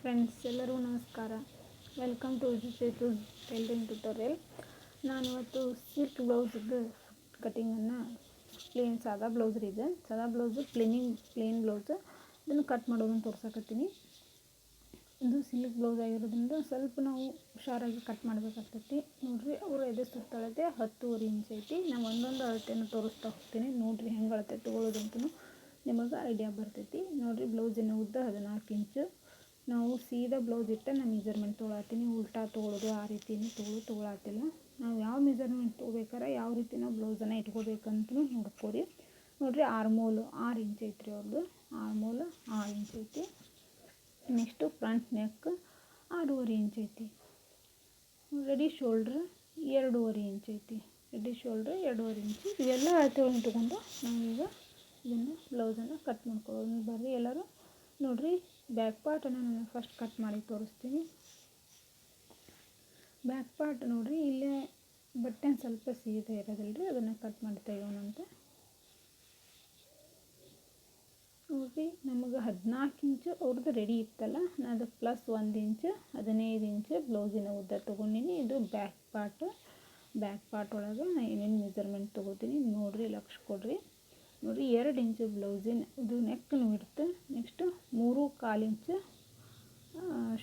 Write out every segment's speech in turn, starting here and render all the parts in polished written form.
Friends ಎಲ್ಲರಿಗೂ ನಮಸ್ಕಾರ. Welcome to Sethu's tailoring tutorial. ನಾನು ಇವತ್ತು ಸಿಲ್ಕ್ ಬ್ಲೌಸ್ದು ಕಟಿಂಗನ್ನು ಸಾದಾ ಬ್ಲೌಸ್ ಇದೆ. ಸಾದಾ ಬ್ಲೌಸು ಪ್ಲೇನ್ ಬ್ಲೌಸು ಇದನ್ನು ಕಟ್ ಮಾಡೋದನ್ನು ತೋರ್ಸಕತ್ತೀನಿ. ಇದು ಸಿಲ್ಕ್ ಬ್ಲೌಸ್ ಆಗಿರೋದ್ರಿಂದ ಸ್ವಲ್ಪ ನಾವು ಹುಷಾರಾಗಿ ಕಟ್ ಮಾಡಬೇಕಾಗ್ತೈತಿ. ನೋಡಿರಿ, ಅವರು ಎದೆ ಸುತ್ತಳತೆ 10.5 ಇಂಚ್ ಐತಿ. ನಾನು ಒಂದೊಂದು ಅಳತೆಯನ್ನು ತೋರಿಸ್ತಾ ಹೋಗ್ತೀನಿ. ನೋಡಿರಿ ಹೆಂಗೆ ಅಳತೆ ತೊಗೊಳ್ಳೋದಂತೂ ನಿಮಗೆ ಐಡಿಯಾ ಬರ್ತೈತಿ. ನೋಡಿರಿ, ಬ್ಲೌಸಿನ ಉದ್ದ 14 ಇಂಚು. ನಾವು ಸೀದಾ ಬ್ಲೌಸ್ ಇಟ್ಟು ನಾನು ಮೆಜರ್ಮೆಂಟ್ ತೊಗೊಳತ್ತೀನಿ. ಉಲ್ಟಾ ತೊಗೊಳೋದು ಆ ರೀತಿಯೇ ತೊಗೊಳತ್ತಿಲ್ಲ. ನಾವು ಯಾವ ಮೆಜರ್ಮೆಂಟ್ ತೊಗೋಬೇಕಾರೆ ಯಾವ ರೀತಿ ನಾವು ಬ್ಲೌಸನ್ನು ಇಟ್ಕೋಬೇಕಂತಲೂ ನೋಡ್ಕೊರಿ. ನೋಡಿರಿ, ಆರ್ಮೋಲು 6 ಇಂಚ್ ಐತ್ರಿ. ಅವ್ರದ್ದು ಆರ್ಮೋಲು 6 ಇಂಚ್ ಐತಿ. ನೆಕ್ಸ್ಟು ಫ್ರಂಟ್ ನೆಕ್ 6.5 ಇಂಚ್ ಐತಿ. ರೆಡಿ ಶೋಲ್ಡ್ರ್ 2.5 ಇಂಚ್ ಐತಿ. ರೆಡಿ ಶೋಲ್ಡ್ರ್ 2.5 ಇಂಚು. ಇವೆಲ್ಲ ಅಳತೆಗಳನ್ನು ತೊಗೊಂಡು ನಾವೀಗ ಇದನ್ನು ಬ್ಲೌಸನ್ನು ಕಟ್ ಮಾಡ್ಕೊಳ್ಳೋದು. ಬರ್ರಿ ಎಲ್ಲರೂ ನೋಡಿರಿ, ಬ್ಯಾಕ್ ಪಾರ್ಟನ್ನು ನಾನು ಫಸ್ಟ್ ಕಟ್ ಮಾಡಿ ತೋರಿಸ್ತೀನಿ. ಬ್ಯಾಕ್ ಪಾರ್ಟ್ ನೋಡಿರಿ, ಇಲ್ಲೇ ಬಟ್ಟೆ ಸ್ವಲ್ಪ ಸೀದಾ ಇರೋದಿಲ್ಲ ರೀ, ಅದನ್ನು ಕಟ್ ಮಾಡಿ ತೆಗೋಣಂತೆ. ನೋಡಿರಿ, ನಮಗೆ 14 ಇಂಚು ಅವ್ರದ್ದು ರೆಡಿ ಇತ್ತಲ್ಲ, ನಾನು ಅದು ಪ್ಲಸ್ 1 ಇಂಚು 15 ಇಂಚು ಬ್ಲೌಸಿನ ಉದ್ದ ತೊಗೊಂಡಿನಿ. ಇದು ಬ್ಯಾಕ್ ಪಾರ್ಟ್ ಒಳಗೆ ನಾನು ಏನೇನು ಮೆಜರ್ಮೆಂಟ್ ತೊಗೋತೀನಿ ನೋಡಿರಿ, ಲಕ್ಷ ಕೊಡ್ರಿ. ನೋಡಿರಿ, 2 ಇಂಚು ಬ್ಲೌಸಿನ ಇದು ನೆಕ್ನ ಬಿಡ್ತು. ನೆಕ್ಸ್ಟು 3.25 ಇಂಚು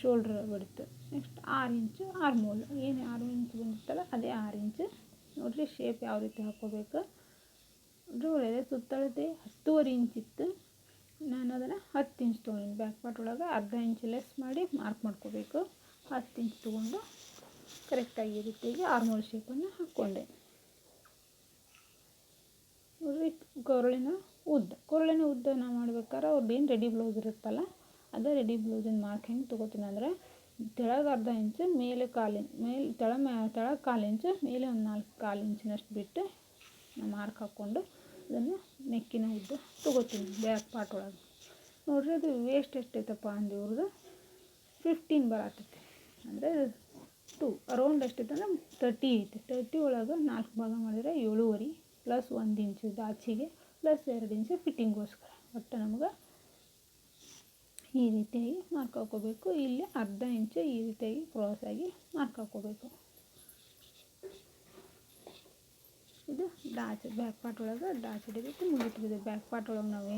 ಶೋಲ್ಡ್ರ್ ಬಿಡ್ತು. ನೆಕ್ಸ್ಟ್ 6 ಇಂಚು ಆರ್ಮೋಲ್. ಏನು 6 ಇಂಚು ಬಂದಿತ್ತಲ್ಲ ಅದೇ 6 ಇಂಚು. ನೋಡಿರಿ, ಶೇಪ್ ಯಾವ ರೀತಿ ಹಾಕ್ಕೋಬೇಕು. ನೋಡಿರಿ, ಎದೆ ಸುತ್ತಳತೆ 10.5 ಇಂಚ್ ಇತ್ತು. ನಾನು ಅದನ್ನು 10 ಇಂಚ್ ತೊಗೊಂಡಿನಿ. ಬ್ಯಾಕ್ ಪಾರ್ಟ್ ಒಳಗೆ ಅರ್ಧ ಇಂಚ್ ಲೆಸ್ ಮಾಡಿ ಮಾರ್ಕ್ ಮಾಡ್ಕೋಬೇಕು. 10 ಇಂಚ್ ತೊಗೊಂಡು ಕರೆಕ್ಟಾಗಿ ಈ ರೀತಿಯಾಗಿ ಆರ್ಮೋಲ್ ಶೇಪನ್ನು ಹಾಕ್ಕೊಂಡೆ. ನೋಡಿರಿ, ಕೊರಳಿನ ಉದ್ದ ನಾವು ಮಾಡ್ಬೇಕಾದ್ರೆ ಅವ್ರದ್ದು ಏನು ರೆಡಿ ಬ್ಲೌಸ್ ಇರುತ್ತಲ್ಲ, ಅದೇ ರೆಡಿ ಬ್ಲೌಸಿನ ಮಾರ್ಕ್ ಹೆಂಗೆ ತೊಗೋತೀನಿ ಅಂದರೆ, ತೆಳಗೆ ಅರ್ಧ ಇಂಚು, ಮೇಲೆ ತೆಳಗೆ 1/4 ಇಂಚು, ಮೇಲೆ ಒಂದು 4/4 ಇಂಚಿನಷ್ಟು ಬಿಟ್ಟು ನಾನು ಮಾರ್ಕ್ ಹಾಕ್ಕೊಂಡು ಅದನ್ನು ನೆಕ್ಕಿನ ಉದ್ದ ತೊಗೋತೀನಿ ಬ್ಯಾಕ್ ಪಾರ್ಟ್ ಒಳಗೆ. ನೋಡಿರಿ, ಅದು ವೇಸ್ಟ್ ಎಷ್ಟೈತಪ್ಪ ಅಂದು ಇವ್ರದ್ದು 15 ಬರತ್ತೈತಿ. ಅಂದರೆ ಅರೌಂಡ್ ಎಷ್ಟೈತೆ ಅಂದರೆ 30 ಐತಿ. 30 ಒಳಗೆ 4 ಭಾಗ ಮಾಡಿದರೆ 7.5 ಪ್ಲಸ್ 1 ಇಂಚು ದಾಚಿಗೆ ಪ್ಲಸ್ 2 ಇಂಚು ಫಿಟ್ಟಿಂಗೋಸ್ಕರ. ಒಟ್ಟು ನಮ್ಗೆ ಈ ರೀತಿಯಾಗಿ ಮಾರ್ಕ್ ಹಾಕ್ಕೋಬೇಕು. ಇಲ್ಲಿ ಅರ್ಧ ಇಂಚು ಈ ರೀತಿಯಾಗಿ ಕ್ರಾಸಾಗಿ ಮಾರ್ಕ್ ಹಾಕ್ಕೋಬೇಕು. ಇದು ಡಾಚ್ ಬ್ಯಾಕ್ ಪಾರ್ಟ್ ಒಳಗೆ ಡಾಚ್ ಹಿಡಿದಿತ್ತು ಮುಗಿತಿದೆ. ಬ್ಯಾಕ್ ಪಾರ್ಟ್ ಒಳಗೆ ನಾವು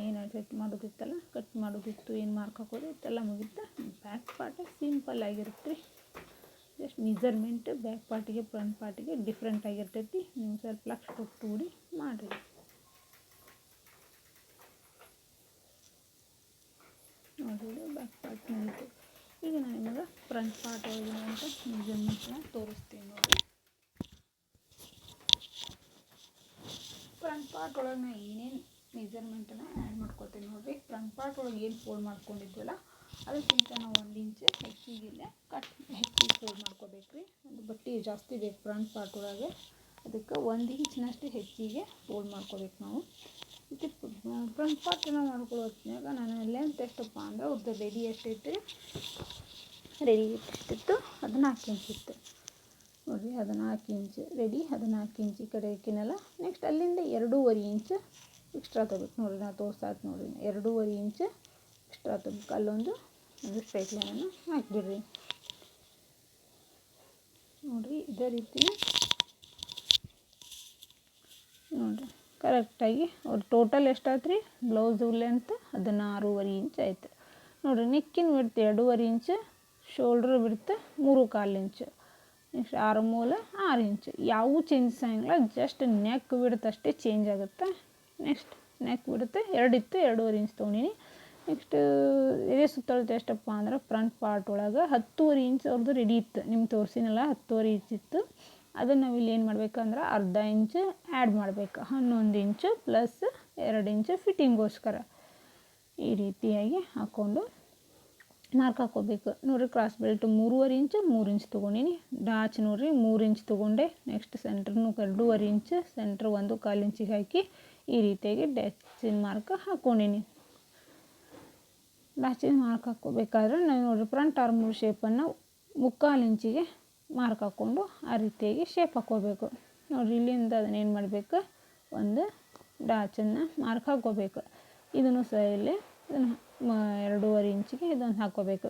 ಏನು ಸೆಟ್ ಮಾಡೋದಿತ್ತಲ್ಲ, ಕಟ್ ಮಾಡೋದಿತ್ತು, ಏನು ಮಾರ್ಕ್ ಹಾಕೋದು ಇತ್ತೆಲ್ಲ ಮುಗಿತು. ಬ್ಯಾಕ್ ಪಾರ್ಟ್ ಸಿಂಪಲ್ ಆಗಿರುತ್ತೆ ರೀ. ಜಸ್ಟ್ ಮೆಜರ್ಮೆಂಟ್ ಬ್ಯಾಕ್ ಪಾರ್ಟಿಗೆ ಫ್ರಂಟ್ ಪಾರ್ಟಿಗೆ ಡಿಫ್ರೆಂಟ್ ಆಗಿರ್ತೈತಿ. ನೀವು ಸ್ವಲ್ಪ ಲಕ್ಷ ಕೊಟ್ಟು ಕೂಡಿ ಮಾಡಿರಿ. ನೋಡಿರಿ, ಬ್ಯಾಕ್ ಪಾರ್ಟ್ ಮುಗಿತು. ಈಗ ನಾನು ನಿಮಗೆ ಫ್ರಂಟ್ ಪಾರ್ಟ್ ಒಳಗಿರುವಂಥ ಮೆಜರ್ಮೆಂಟ್ನ ತೋರಿಸ್ತೀನಿ. ನೋಡಿ, ಫ್ರಂಟ್ ಪಾರ್ಟ್ ಒಳಗೆ ನಾನು ಏನೇನು ಮೆಜರ್ಮೆಂಟನ್ನು ಆ್ಯಡ್ ಮಾಡ್ಕೊತೀನಿ ನೋಡಿರಿ. ಫ್ರಂಟ್ ಪಾರ್ಟ್ ಒಳಗೆ ಏನು ಫೋಲ್ಡ್ ಮಾಡ್ಕೊಂಡಿದ್ವಲ್ಲ ಅದಕ್ಕಿಂತ ನಾವು 1 ಇಂಚ್ ಹೆಚ್ಚಿಗೆ ಫೋಲ್ಡ್ ಮಾಡ್ಕೋಬೇಕು ರೀ. ಒಂದು ಬಟ್ಟೆ ಜಾಸ್ತಿ ಬೇಕು ಫ್ರಂಟ್ ಪಾರ್ಟ್ ಒಳಗೆ, ಅದಕ್ಕೆ 1 ಇಂಚಿನಷ್ಟು ಹೆಚ್ಚಿಗೆ ಫೋಲ್ಡ್ ಮಾಡ್ಕೋಬೇಕು ನಾವು. ಮತ್ತು ಫ್ರಂಟ್ ಪಾರ್ಟನ್ನು ಮಾಡ್ಕೊಳ್ಳೋ ಹೊತ್ತಿನಾಗ ನಾನು ಲೆಂತ್ ಎಷ್ಟಪ್ಪ ಅಂದ್ರೆ ಅವ್ರದ್ದು ರೆಡಿ ಎಷ್ಟೈತೆ ರೀ, ರೆಡಿ ಎಷ್ಟಿತ್ತು 14 ಇಂಚ್ ಇತ್ತು. ನೋಡಿರಿ, 14 ಇಂಚು ರೆಡಿ, 14 ಇಂಚ್ ಈ ಕಡೆ ಹಾಕಿನಲ್ಲ. ನೆಕ್ಸ್ಟ್ ಅಲ್ಲಿಂದ 2.5 ಇಂಚು ಎಕ್ಸ್ಟ್ರಾ ತೊಗೋಬೇಕು. ನೋಡಿರಿ, ನಾನು ತೋರ್ಸಾತ್ ನೋಡಿರಿ, 2.5 ಇಂಚು ಎಕ್ಸ್ಟ್ರಾ ತೊಗೋಬೇಕು. ಅಲ್ಲೊಂದು ಸ್ಟ್ರೈಟ್ ಲೈನನ್ನು ಹಾಕಿಬಿಡ್ರಿ. ನೋಡಿರಿ, ಇದೇ ರೀತಿ ನೋಡಿರಿ ಕರೆಕ್ಟಾಗಿ ಅವ್ರು ಟೋಟಲ್ ಎಷ್ಟಾಯ್ತು ರೀ ಬ್ಲೌಸು ಲೆಂತ್ 16.5 ಇಂಚ್ ಆಯ್ತು. ನೋಡಿರಿ, ನೆಕ್ಕಿನ ಬಿಡ್ತು 2.5 ಇಂಚು, ಶೋಲ್ಡ್ರ್ ಬಿಡ್ತು 3.25 ಇಂಚು, ನೆಕ್ಸ್ಟ್ ಆರ್ಮೋಲ್ 6 ಇಂಚು. ಯಾವೂ ಚೇಂಜಸ್ ಆಗಿಲ್ಲ, ಜಸ್ಟ್ ನೆಕ್ ಬಿಡುತ್ತೆ ಅಷ್ಟೇ ಚೇಂಜ್ ಆಗುತ್ತೆ. ನೆಕ್ಸ್ಟ್ ನೆಕ್ ಬಿಡುತ್ತೆ 2 ಇತ್ತು, 2.5 ಇಂಚ್ ತೊಗೊಂಡಿನಿ. ನೆಕ್ಸ್ಟ್ ಎದೆ ಸುತ್ತಳತೆ ಎಷ್ಟಪ್ಪ ಅಂದ್ರೆ ಫ್ರಂಟ್ ಪಾರ್ಟ್ ಒಳಗೆ 10.5 ಇಂಚ್ ಅವ್ರದ್ದು ರೆಡಿ ಇತ್ತು. ನಿಮ್ಗೆ ತೋರಿಸಿನಲ್ಲ 10.5 ಇಂಚ್ ಇತ್ತು. ಅದನ್ನು ನಾವು ಇಲ್ಲಿ ಏನು ಮಾಡಬೇಕಂದ್ರೆ ಅರ್ಧ ಇಂಚು ಆ್ಯಡ್ ಮಾಡಬೇಕು. 11 ಇಂಚು ಪ್ಲಸ್ 2 ಇಂಚು ಫಿಟ್ಟಿಂಗೋಸ್ಕರ ಈ ರೀತಿಯಾಗಿ ಹಾಕ್ಕೊಂಡು ಮಾರ್ಕ್ ಹಾಕ್ಕೋಬೇಕು. ನೋಡಿರಿ, ಕ್ರಾಸ್ ಬೆಲ್ಟು 3.5 ಇಂಚು 3 ಇಂಚ್ ತೊಗೊಂಡಿನಿ. ಡಾಚ್ ನೋಡಿರಿ 3 ಇಂಚ್ ತೊಗೊಂಡೆ. ನೆಕ್ಸ್ಟ್ ಸೆಂಟ್ರ್ನು 2.5 ಇಂಚು, ಸೆಂಟ್ರ್ 1.25 ಇಂಚಿಗೆ ಹಾಕಿ ಈ ರೀತಿಯಾಗಿ ಡ್ಯಾಚಿನ ಮಾರ್ಕ್ ಹಾಕ್ಕೊಂಡಿನಿ. ಡ್ಯಾಚಿನ ಮಾರ್ಕ್ ಹಾಕ್ಕೋಬೇಕಾದ್ರೆ ನಾವು ನೋಡಿರಿ ಫ್ರಂಟ್ ಆರ್ಮೋಲ್ ಶೇಪನ್ನು 3/4 ಇಂಚಿಗೆ ಮಾರ್ಕ್ ಹಾಕ್ಕೊಂಡು ಆ ರೀತಿಯಾಗಿ ಶೇಪ್ ಹಾಕ್ಕೋಬೇಕು. ನೋಡಿರಿ, ಇಲ್ಲಿಂದ ಅದನ್ನೇನು ಮಾಡಬೇಕು, ಒಂದು ಡಾಚನ್ನು ಮಾರ್ಕ್ ಹಾಕ್ಕೋಬೇಕು. ಇದನ್ನು ಸಹ ಇಲ್ಲಿ ಇದನ್ನು 2.5 ಇಂಚಿಗೆ ಇದನ್ನು ಹಾಕ್ಕೋಬೇಕು.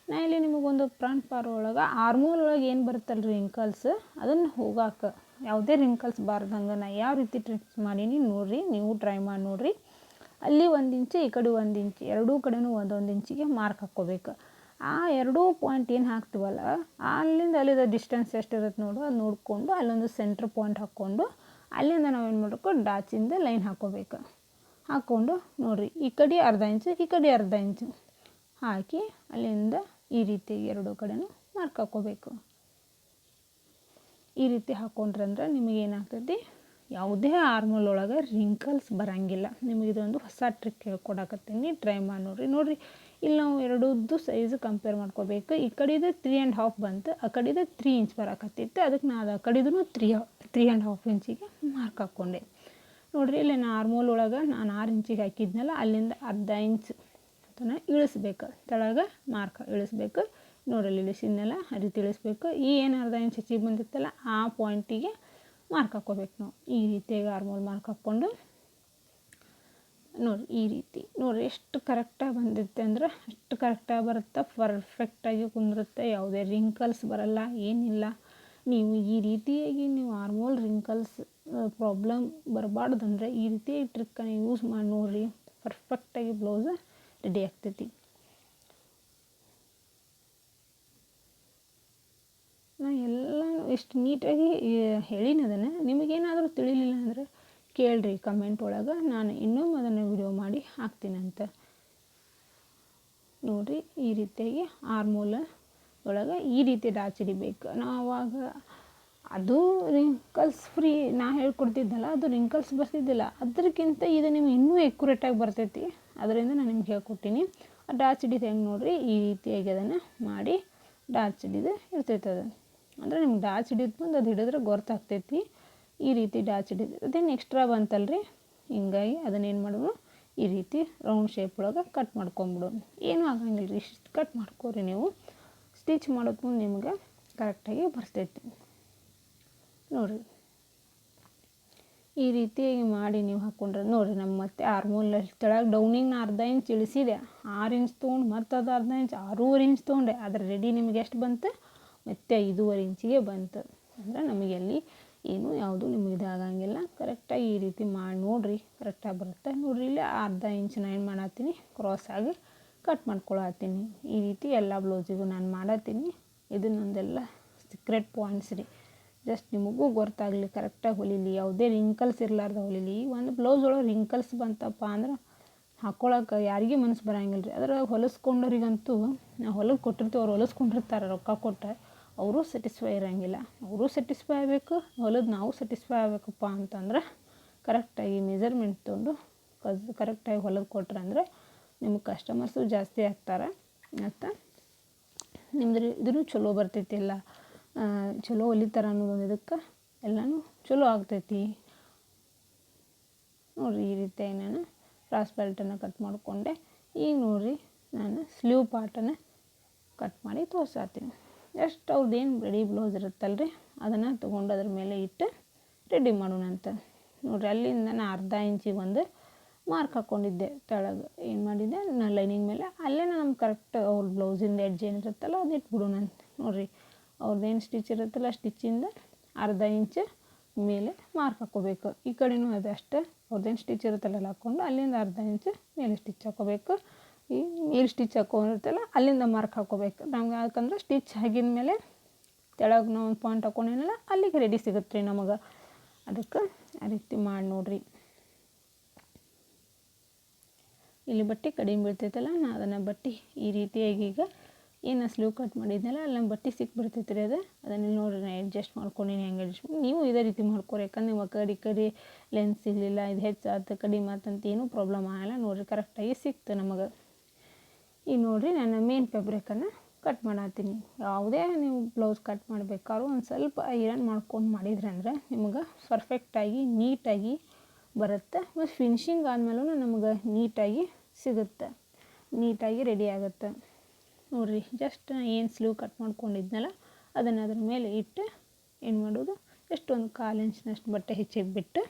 ನಾ ಇಲ್ಲಿ ನಿಮಗೊಂದು ಫ್ರಂಟ್ ಪಾರ್ ಒಳಗೆ ಆರ್ಮೋಲ್ ಒಳಗೆ ಏನು ಬರುತ್ತಲ್ಲ ರಿಂಕಲ್ಸ್ ಅದನ್ನು ಹೋಗಾಕ ಯಾವುದೇ ರಿಂಕಲ್ಸ್ ಬಾರ್ದಂಗೆ ನಾ ಯಾವ ರೀತಿ ಟ್ರಿಕ್ಸ್ ಮಾಡೀನಿ ನೋಡಿರಿ, ನೀವು ಟ್ರೈ ಮಾಡಿ ನೋಡಿರಿ. ಅಲ್ಲಿ 1 ಇಂಚು ಈ ಕಡೆ 1 ಇಂಚು ಎರಡೂ ಕಡೆನೂ 1 ಇಂಚಿಗೆ ಮಾರ್ಕ್ ಹಾಕ್ಕೋಬೇಕು. ಆ ಎರಡೂ ಪಾಯಿಂಟ್ ಏನು ಹಾಕ್ತೀವಲ್ಲ ಅಲ್ಲಿಂದ ಅಲ್ಲಿದ ಡಿಸ್ಟೆನ್ಸ್ ಎಷ್ಟಿರುತ್ತೆ ನೋಡು, ಅದು ನೋಡಿಕೊಂಡು ಅಲ್ಲೊಂದು ಸೆಂಟ್ರ್ ಪಾಯಿಂಟ್ ಹಾಕ್ಕೊಂಡು ಅಲ್ಲಿಂದ ನಾವೇನು ಮಾಡಬೇಕು, ಡಾಚಿಂದ ಲೈನ್ ಹಾಕ್ಕೋಬೇಕು. ಹಾಕ್ಕೊಂಡು ನೋಡಿರಿ, ಈ ಕಡೆ ಅರ್ಧ ಇಂಚು ಈ ಕಡೆ ಅರ್ಧ ಇಂಚು ಹಾಕಿ ಅಲ್ಲಿಂದ ಈ ರೀತಿ ಎರಡೂ ಕಡೆನೂ ಮಾರ್ಕ್ ಹಾಕ್ಕೋಬೇಕು. ಈ ರೀತಿ ಹಾಕ್ಕೊಂಡ್ರಂದ್ರೆ ನಿಮಗೇನಾಗ್ತೈತಿ, ಯಾವುದೇ ಆರ್ಮೋಲ್ ಒಳಗೆ ರಿಂಕಲ್ಸ್ ಬರೋಂಗಿಲ್ಲ. ನಿಮಗೆ ಇದೊಂದು ಹೊಸ ಟ್ರಿಕ್ ಹೇಳ್ಕೊಡಕತ್ತೀನಿ, ಟ್ರೈ ಮಾಡಿ ನೋಡಿರಿ. ಇಲ್ಲಿ ನಾವು ಎರಡದ್ದು ಸೈಜ್ ಕಂಪೇರ್ ಮಾಡ್ಕೋಬೇಕು. ಈ ಕಡೆದು 3.5 ಬಂತು, ಆ ಕಡೆದು 3 ಇಂಚ್ ಬರೋಕತ್ತಿತ್ತು. ಅದಕ್ಕೆ ನಾನು ಆ ಕಡೆದು 3.5 ಇಂಚಿಗೆ ಮಾರ್ಕ್ ಹಾಕ್ಕೊಂಡೆ. ನೋಡಿರಿ, ಇಲ್ಲಿ ನಾನು ಆರ್ಮೋಲ್ ಒಳಗೆ ನಾನು 6 ಇಂಚಿಗೆ ಹಾಕಿದ್ನಲ್ಲ, ಅಲ್ಲಿಂದ ಅರ್ಧ ಇಂಚ್ ಅದನ್ನು ಇಳಿಸ್ಬೇಕು, ತೆಳಗೆ ಮಾರ್ಕ್ ಇಳಿಸ್ಬೇಕು. ನೋಡಲ್ಲಿ ಇಳಿಸಿದ್ನಲ್ಲ ಆ ರೀತಿ ಇಳಿಸ್ಬೇಕು. ಈ ಏನು ಅರ್ಧ ಇಂಚ್ ಹೆಚ್ಚಿಗೆ ಬಂದಿತ್ತಲ್ಲ ಆ ಪಾಯಿಂಟಿಗೆ ಮಾರ್ಕ್ ಹಾಕ್ಕೋಬೇಕು ನಾವು. ಈ ರೀತಿಯಾಗಿ ಆರ್ಮೋಲ್ ಮಾರ್ಕ್ ಹಾಕ್ಕೊಂಡು ನೋಡಿರಿ, ಈ ರೀತಿ ನೋಡಿರಿ ಎಷ್ಟು ಕರೆಕ್ಟಾಗಿ ಬಂದಿರುತ್ತೆ ಅಂದ್ರೆ ಅಷ್ಟು ಕರೆಕ್ಟಾಗಿ ಬರುತ್ತೆ, ಪರ್ಫೆಕ್ಟಾಗಿ ಕುಂದಿರುತ್ತೆ, ಯಾವುದೇ ರಿಂಕಲ್ಸ್ ಬರಲ್ಲ, ಏನಿಲ್ಲ. ನೀವು ಈ ರೀತಿಯಾಗಿ ನೀವು ಆರ್ಮೋಲ್ ರಿಂಕಲ್ಸ್ ಪ್ರಾಬ್ಲಮ್ ಬರಬಾರ್ದಂದ್ರೆ ಈ ರೀತಿ ಟ್ರಿಕ್ಕನ್ನು ಯೂಸ್ ಮಾಡಿ ನೋಡಿರಿ, ಪರ್ಫೆಕ್ಟಾಗಿ ಬ್ಲೌಸ್ ರೆಡಿ ಆಗ್ತೈತಿ. ನಾ ಎಲ್ಲ ಎಷ್ಟು ನೀಟಾಗಿ ಹೇಳಿನದನ್ನು. ನಿಮಗೇನಾದರೂ ತಿಳಿಲಿಲ್ಲ ಅಂದರೆ ಕೇಳ್ರಿ ಕಮೆಂಟ್ ಒಳಗೆ, ನಾನು ಇನ್ನೊಮ್ಮೆ ಅದನ್ನು ವಿಡಿಯೋ ಮಾಡಿ ಹಾಕ್ತೀನಂತ. ನೋಡಿರಿ, ಈ ರೀತಿಯಾಗಿ ಆರ್ಮೋಲ್ ಒಳಗೆ ಈ ರೀತಿ ಡಾಚ್ ಹಿಡಿಬೇಕು. ನಾವು ಆವಾಗ ಅದು ರಿಂಕಲ್ಸ್ ಫ್ರೀ ನಾ ಹೇಳ್ಕೊಡ್ತಿದ್ದಲ್ಲ, ಅದು ರಿಂಕಲ್ಸ್ ಬರ್ತಿದ್ದಿಲ್ಲ. ಅದಕ್ಕಿಂತ ಇದು ನಿಮ್ಗೆ ಇನ್ನೂ ಎಕ್ಯುರೇಟಾಗಿ ಬರ್ತೈತಿ. ಅದರಿಂದ ನಾನು ನಿಮ್ಗೆ ಹೇಳ್ಕೊಟ್ಟಿನಿ. ಆ ಡಾಚ್ ಹಿಡಿದು ಹೆಂಗೆ ನೋಡಿರಿ, ಈ ರೀತಿಯಾಗಿ ಅದನ್ನು ಮಾಡಿ ಡಾಚ್ ಹಿಡಿದು ಇರ್ತೈತೆ. ಅದು ಅಂದರೆ ನಿಮ್ಗೆ ಡಾಚ್ ಹಿಡಿದು ಬಂದು ಅದು ಹಿಡಿದ್ರೆ ಗೊತ್ತಾಗ್ತೈತಿ. ಈ ರೀತಿ ಡಾಚ್ ಹಿಡಿದು ಅದೇನು ಎಕ್ಸ್ಟ್ರಾ ಬಂತಲ್ರಿ, ಹಿಂಗಾಗಿ ಅದನ್ನೇನು ಮಾಡೋದು, ಈ ರೀತಿ ರೌಂಡ್ ಶೇಪ್ ಒಳಗೆ ಕಟ್ ಮಾಡ್ಕೊಂಬಿಡೋದು. ಏನೂ ಆಗಂಗಿಲ್ಲ ರೀ, ಇಷ್ಟು ಕಟ್ ಮಾಡ್ಕೊರಿ. ನೀವು ಸ್ಟಿಚ್ ಮಾಡೋದು ಮುಂದೆ ನಿಮ್ಗೆ ಕರೆಕ್ಟಾಗಿ ಬರ್ತೈತಿ. ನೋಡಿರಿ, ಈ ರೀತಿಯಾಗಿ ಮಾಡಿ ನೀವು ಹಾಕ್ಕೊಂಡ್ರೆ ನೋಡಿರಿ, ನಮ್ಮ ಮತ್ತೆ ಆರ್ಮೋಲ್ ಕೆಳಗೆ ಡೌನಿಂಗ್ ನಾ ಅರ್ಧ ಇಂಚ್ ಇಳಿಸಿದೆ, 6 ಇಂಚ್ ತೊಗೊಂಡು ಮತ್ತು ಅದು ಅರ್ಧ ಇಂಚ್ 6.5 ಇಂಚ್ ತೊಗೊಂಡೆ. ಆದರೆ ರೆಡಿ ನಿಮಗೆ ಎಷ್ಟು ಬಂತು, ಮತ್ತು 5.5 ಇಂಚಿಗೆ ಬಂತು. ಅಂದರೆ ನಮಗೆಲ್ಲಿ ಏನು ಯಾವುದು ನಿಮಗೆ ಇದಾಗಂಗಿಲ್ಲ. ಕರೆಕ್ಟಾಗಿ ಈ ರೀತಿ ಮಾಡಿ ನೋಡಿರಿ, ಕರೆಕ್ಟಾಗಿ ಬರುತ್ತೆ. ನೋಡಿರಿ, ಇಲ್ಲಿ ಅರ್ಧ ಇಂಚ್ ನಾನು ಏನು ಮಾಡತ್ತೀನಿ, ಕ್ರಾಸಾಗಿ ಕಟ್ ಮಾಡ್ಕೊಳತ್ತೀನಿ. ಈ ರೀತಿ ಎಲ್ಲ ಬ್ಲೌಸಿಗೂ ನಾನು ಮಾಡತ್ತೀನಿ. ಇದು ನಂದೆಲ್ಲ ಸೀಕ್ರೆಟ್ ಪಾಯಿಂಟ್ಸ್ ರೀ. ಜಸ್ಟ್ ನಿಮಗೂ ಗೊತ್ತಾಗಲಿ, ಕರೆಕ್ಟಾಗಿ ಹೊಲಿಲಿ, ಯಾವುದೇ ರಿಂಕಲ್ಸ್ ಇರಲಾರ್ದ ಹೊಲಿಲಿ. ಒಂದು ಬ್ಲೌಸ್ ಒಳಗೆ ರಿಂಕಲ್ಸ್ ಬಂತಪ್ಪ ಅಂದ್ರೆ ಹಾಕ್ಕೊಳಕ್ಕೆ ಯಾರಿಗೂ ಮನಸ್ಸು ಬರೋಂಗಿಲ್ಲ ರೀ. ಅದ್ರಾಗ ಹೊಲಿಸ್ಕೊಂಡವ್ರಿಗಂತೂ ನಾವು ಹೊಲಿದು ಕೊಟ್ಟಿರ್ತೀವಿ, ಅವ್ರು ಹೊಲಿಸ್ಕೊಂಡಿರ್ತಾರೆ ರೊಕ್ಕ ಕೊಟ್ಟು, ಅವರು ಸ್ಯಾಟಿಸ್ಫೈ ಇರೋಂಗಿಲ್ಲ. ಅವರು ಸ್ಯಾಟಿಸ್ಫೈ ಆಗಬೇಕು, ಹೊಲಿದು ನಾವು ಸ್ಯಾಟಿಸ್ಫೈ ಆಗಬೇಕಪ್ಪ ಅಂತಂದ್ರೆ ಕರೆಕ್ಟಾಗಿ ಮೆಜರ್ಮೆಂಟ್ ತೊಗೊಂಡು ಕರೆಕ್ಟಾಗಿ ಹೊಲಿದು ಕೊಟ್ರೆ ಅಂದರೆ ನಿಮ್ಗೆ ಕಸ್ಟಮರ್ಸು ಜಾಸ್ತಿ ಆಗ್ತಾರೆ. ಮತ್ತು ನಿಮ್ದು ಇದೂ ಚಲೋ ಬರ್ತೈತಿ, ಎಲ್ಲ ಚಲೋ ಹೊಲಿತಾರೆ ಅನ್ನೋದೊಂದು ಇದಕ್ಕೆ ಎಲ್ಲನೂ ಚಲೋ ಆಗ್ತೈತಿ. ನೋಡಿರಿ, ಈ ರೀತಿಯಾಗಿ ನಾನು ಕ್ರಾಸ್ ಬೆಲ್ಟನ್ನು ಕಟ್ ಮಾಡಿಕೊಂಡೆ. ಈಗ ನೋಡಿರಿ, ನಾನು ಸ್ಲೀವ್ ಪಾರ್ಟನ್ನು ಕಟ್ ಮಾಡಿ ತೋರ್ಸಾತೀನಿ. ಜಸ್ಟ್ ಅವ್ರದ್ದೇನು ರೆಡಿ ಬ್ಲೌಸ್ ಇರುತ್ತಲ್ರಿ ಅದನ್ನು ತೊಗೊಂಡು ಅದ್ರ ಮೇಲೆ ಇಟ್ಟು ರೆಡಿ ಮಾಡೋಣಂತ. ನೋಡಿರಿ, ಅಲ್ಲಿಂದ ನಾನು ಅರ್ಧ ಇಂಚಿಗೆ ಒಂದು ಮಾರ್ಕ್ ಹಾಕ್ಕೊಂಡಿದ್ದೆ. ತೆಳಗೆ ಏನು ಮಾಡಿದ್ದೆ, ನಾನು ಲೈನಿಂಗ್ ಮೇಲೆ ಅಲ್ಲೇ ನಮ್ಗೆ ಕರೆಕ್ಟ್ ಅವ್ರ ಬ್ಲೌಸಿಂದ ಎಡ್ಜ್ ಏನಿರುತ್ತಲ್ಲ ಅದು ಇಟ್ಬಿಡೋಣಂತ. ನೋಡಿರಿ, ಅವ್ರದ್ದೇನು ಸ್ಟಿಚ್ ಇರುತ್ತಲ್ಲ ಸ್ಟಿಚ್ಚಿಂದ ಅರ್ಧ ಇಂಚ್ ಮೇಲೆ ಮಾರ್ಕ್ ಹಾಕ್ಕೋಬೇಕು. ಈ ಕಡೆನೂ ಅದು ಅಷ್ಟೇ, ಅವ್ರದ್ದೇನು ಸ್ಟಿಚ್ ಇರುತ್ತಲ್ಲ ಹಾಕ್ಕೊಂಡು ಅಲ್ಲಿಂದ ಅರ್ಧ ಇಂಚ್ ಮೇಲೆ ಸ್ಟಿಚ್ ಹಾಕ್ಕೋಬೇಕು. ಈ ಮೇಲೆ ಸ್ಟಿಚ್ ಹಾಕೊಂಡಿರ್ತಲ್ಲ ಅಲ್ಲಿಂದ ಮಾರ್ಕ್ ಹಾಕ್ಕೋಬೇಕು. ನಮ್ಗೆ ಯಾಕಂದ್ರೆ ಸ್ಟಿಚ್ ಆಗಿದ ಮೇಲೆ ತೆಳಗೆ ನಾವು ಒಂದು ಪಾಯಿಂಟ್ ಹಾಕ್ಕೊಂಡೇನಲ್ಲ ಅಲ್ಲಿಗೆ ರೆಡಿ ಸಿಗುತ್ತೆ ರೀ ನಮಗೆ. ಅದಕ್ಕೆ ಆ ರೀತಿ ಮಾಡಿ ನೋಡಿರಿ. ಇಲ್ಲಿ ಬಟ್ಟೆ ಕಡಿಮೆ ಬೀಳ್ತೈತಲ್ಲ, ನಾನು ಅದನ್ನು ಬಟ್ಟೆ ಈ ರೀತಿಯಾಗಿ ಈಗ ಏನು ಸ್ಲೀವ್ ಕಟ್ ಮಾಡಿದ್ನಲ್ಲ ಅಲ್ಲಿ ನಂಗೆ ಬಟ್ಟೆ ಸಿಕ್ಬಿಡ್ತೈತೆ ರೀ. ಅದನ್ನು ನೋಡಿರಿ, ನಾನು ಅಡ್ಜಸ್ಟ್ ಮಾಡ್ಕೊಂಡಿನಿ. ಹೆಂಗೆ ಅಡ್ಜಸ್ಟ್ ನೀವು ಇದೇ ರೀತಿ ಮಾಡ್ಕೊರಿ. ಯಾಕಂದ್ರೆ ನೀವು ಆ ಕಡೆ ಲೆನ್ಸ್ ಸಿಗಲಿಲ್ಲ, ಇದು ಹೆಚ್ಚಾಯ್ತು ಕಡಿಮೆ ಆತಂತ ಏನೂ ಪ್ರಾಬ್ಲಮ್ ಆಗಲ್ಲ. ನೋಡಿರಿ, ಕರೆಕ್ಟಾಗಿ ಸಿಕ್ತು ನಮಗೆ. ಈಗ ನೋಡಿರಿ, ನಾನು ಮೇನ್ ಫ್ಯಾಬ್ರಿಕನ್ನು ಕಟ್ ಮಾಡತ್ತೀನಿ. ಯಾವುದೇ ನೀವು ಬ್ಲೌಸ್ ಕಟ್ ಮಾಡಬೇಕಾದ್ರೂ ಒಂದು ಸ್ವಲ್ಪ ಐರನ್ ಮಾಡ್ಕೊಂಡು ಮಾಡಿದ್ರಿ ಅಂದ್ರೆ ನಿಮ್ಗೆ ಪರ್ಫೆಕ್ಟಾಗಿ ನೀಟಾಗಿ ಬರುತ್ತೆ. ಮತ್ತು ಫಿನಿಶಿಂಗ್ ಆದಮೇಲೂ ನಮ್ಗೆ ನೀಟಾಗಿ ಸಿಗುತ್ತೆ, ನೀಟಾಗಿ ರೆಡಿ ಆಗುತ್ತೆ. ನೋಡಿರಿ, ಜಸ್ಟ್ ಏನು ಸ್ಲೀವ್ ಕಟ್ ಮಾಡ್ಕೊಂಡಿದ್ನಲ್ಲ ಅದನ್ನು ಅದ್ರ ಮೇಲೆ ಇಟ್ಟು ಏನು ಮಾಡೋದು, ಎಷ್ಟೊಂದು 1/4 ಇಂಚ್ನಷ್ಟು ಬಟ್ಟೆ ಹೆಚ್ಚಿಗೆ ಬಿಟ್ಟು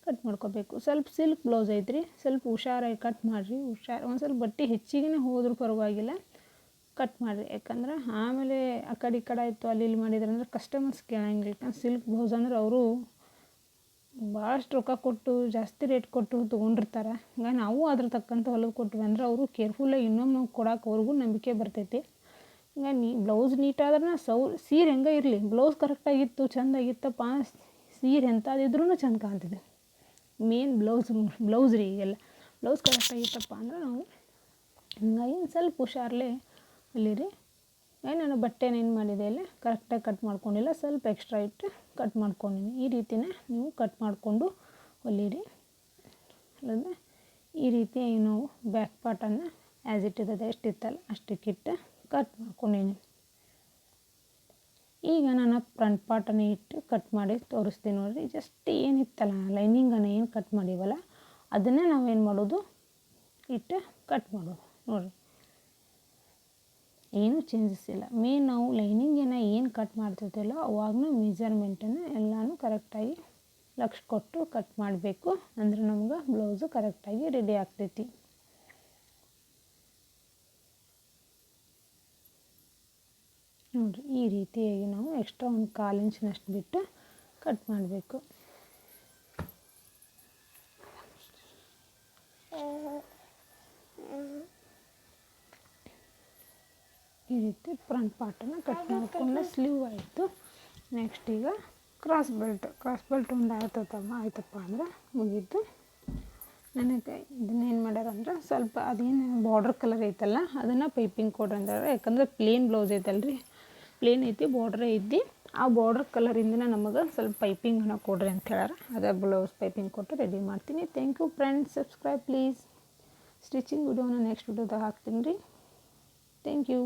ಕಟ್ ಮಾಡ್ಕೋಬೇಕು. ಸ್ವಲ್ಪ ಸಿಲ್ಕ್ ಬ್ಲೌಸ್ ಐತ್ರಿ, ಸ್ವಲ್ಪ ಹುಷಾರಾಗಿ ಕಟ್ ಮಾಡಿರಿ. ಒಂದು ಸ್ವಲ್ಪ ಬಟ್ಟೆ ಹೆಚ್ಚಿಗೆ ಹೋದ್ರೂ ಪರವಾಗಿಲ್ಲ, ಕಟ್ ಮಾಡಿರಿ. ಯಾಕಂದ್ರೆ ಆಮೇಲೆ ಆ ಕಡೆ ಈ ಕಡೆ ಆಯಿತು ಅಲ್ಲಿ ಇಲ್ಲಿ ಮಾಡಿದ್ರೆ ಅಂದ್ರೆ ಕಸ್ಟಮರ್ಸ್ ಕೇಳಂಗಿಲ್ಲ. ಯಾಕಂದ್ರೆ ಸಿಲ್ಕ್ ಬ್ಲೌಸ್ ಅಂದ್ರೆ ಅವರು ಭಾಳಷ್ಟು ರೊಕ್ಕ ಕೊಟ್ಟು ಜಾಸ್ತಿ ರೇಟ್ ಕೊಟ್ಟು ತೊಗೊಂಡಿರ್ತಾರೆ. ಹಂಗಾಗಿ ನಾವು ಅದ್ರ ತಕ್ಕಂಥ ಹೊಲಿದು ಕೊಟ್ವಿ ಅಂದ್ರೆ ಅವರು ಕೇರ್ಫುಲ್ಲಾಗಿ ಇನ್ನೊಮ್ಮೆ ನಾವು ಕೊಡೋಕೆ ಅವ್ರಿಗೂ ನಂಬಿಕೆ ಬರ್ತೈತಿ. ಹಂಗಾಗಿ ಬ್ಲೌಸ್ ನೀಟಾದ್ರೆ ಸೀರೆ ಹೆಂಗೆ ಇರಲಿ, ಬ್ಲೌಸ್ ಕರೆಕ್ಟಾಗಿತ್ತು ಚೆಂದಾಗಿತ್ತಪ್ಪ, ಸೀರೆ ಎಂಥದಿದ್ರೂ ಚೆಂದ ಕಾಣ್ತಿದೆ. ಮೇನ್ ಬ್ಲೌಸ್ ರೀ ಈಗೆಲ್ಲ ಬ್ಲೌಸ್ ಕರೆಕ್ಟಾಗಿತ್ತಪ್ಪ ಅಂದ್ರೆ ನಾವು ಹಂಗಾಗಿ ಸ್ವಲ್ಪ ಹುಷಾರಲ್ಲೇ ಹೊಲಿರಿ. ನಾನು ಬಟ್ಟೆನ ಏನು ಮಾಡಿದೆ ಇಲ್ಲ ಕರೆಕ್ಟಾಗಿ ಕಟ್ ಮಾಡ್ಕೊಂಡಿಲ್ಲ, ಸ್ವಲ್ಪ ಎಕ್ಸ್ಟ್ರಾ ಇಟ್ಟು ಕಟ್ ಮಾಡ್ಕೊಂಡಿನಿ. ಈ ರೀತಿನೇ ನೀವು ಕಟ್ ಮಾಡಿಕೊಂಡು ಹೊಲಿರಿ. ಅಲ್ಲದೆ ಈ ರೀತಿ ನಾವು ಬ್ಯಾಕ್ ಪಾರ್ಟನ್ನು ಆ್ಯಸ್ ಇಟ್ ಇದೆ ಎಷ್ಟಿತ್ತಲ್ಲ ಅಷ್ಟಕ್ಕಿಟ್ಟು ಕಟ್ ಮಾಡ್ಕೊಂಡಿನಿ. ಈಗ ನಾನು ಫ್ರಂಟ್ ಪಾರ್ಟನ್ನು ಇಟ್ಟು ಕಟ್ ಮಾಡಿ ತೋರಿಸ್ತೀನಿ ನೋಡಿರಿ. ಜಸ್ಟ್ ಏನಿತ್ತಲ್ಲ ಲೈನಿಂಗನ್ನು ಏನು ಕಟ್ ಮಾಡೀವಲ್ಲ ಅದನ್ನೇ ನಾವೇನು ಮಾಡೋದು ಇಟ್ಟು ಕಟ್ ಮಾಡೋದು ನೋಡಿರಿ. ಏನೂ ಚೇಂಜಸ್ ಇಲ್ಲ. ಮೇನ್ ನಾವು ಲೈನಿಂಗನ್ನು ಏನು ಕಟ್ ಮಾಡ್ತಿರ್ತೀವಲ್ಲ ಅವಾಗಲೂ ಮೆಜರ್ಮೆಂಟನ್ನು ಎಲ್ಲನೂ ಕರೆಕ್ಟಾಗಿ ಲಕ್ಷ್ಯ ಕೊಟ್ಟು ಕಟ್ ಮಾಡಬೇಕು. ಅಂದರೆ ನಮ್ಗೆ ಬ್ಲೌಸು ಕರೆಕ್ಟಾಗಿ ರೆಡಿ ಆಗ್ತೈತಿ. ನೋಡಿರಿ ಈ ರೀತಿಯಾಗಿ ನಾವು ಎಕ್ಸ್ಟ್ರಾ ಒಂದು 1/4 ಇಂಚಿನಷ್ಟು ಬಿಟ್ಟು ಕಟ್ ಮಾಡಬೇಕು. ಈ ರೀತಿ ಫ್ರಂಟ್ ಪಾರ್ಟನ್ನು ಕಟ್ ಮಾಡಿಕೊಂಡು ಸ್ಲೀವ್ ಆಯಿತು. ನೆಕ್ಸ್ಟ್ ಈಗ ಕ್ರಾಸ್ ಬೆಲ್ಟ್ ಒಂದು ಆಯ್ತಪ್ಪ ಅಂದ್ರೆ ಮುಗೀತು. ನನಗೆ ಇದನ್ನೇನು ಮಾಡ್ಯಾರಂದ್ರೆ ಸ್ವಲ್ಪ ಅದೇನು ಬಾರ್ಡ್ರ್ ಕಲರ್ ಐತಲ್ಲ ಅದನ್ನು ಪೈಪಿಂಗ್ ಕೊಡ್ರಿ ಅಂತಾರೆ. ಯಾಕಂದ್ರೆ ಪ್ಲೇನ್ ಬ್ಲೌಸ್ ಐತಲ್ರಿ, ಪ್ಲೇನ್ ಐತಿ, ಬಾರ್ಡ್ರೇ ಐತಿ. ಆ ಬಾರ್ಡ್ರ್ ಕಲರಿಂದನೇ ನಮಗೆ ಸ್ವಲ್ಪ ಪೈಪಿಂಗನ್ನು ಕೊಡ್ರಿ ಅಂತ ಹೇಳ್ಯಾರ. ಅದೇ ಬ್ಲೌಸ್ ಪೈಪಿಂಗ್ ಕೊಟ್ಟು ರೆಡಿ ಮಾಡ್ತೀನಿ. Thank you friends, subscribe please. Stitching ವಿಡಿಯೋನ ನೆಕ್ಸ್ಟ್ ವಿಡಿಯೋದಾಗ ಹಾಕ್ತೀನಿ ರೀ. Thank you.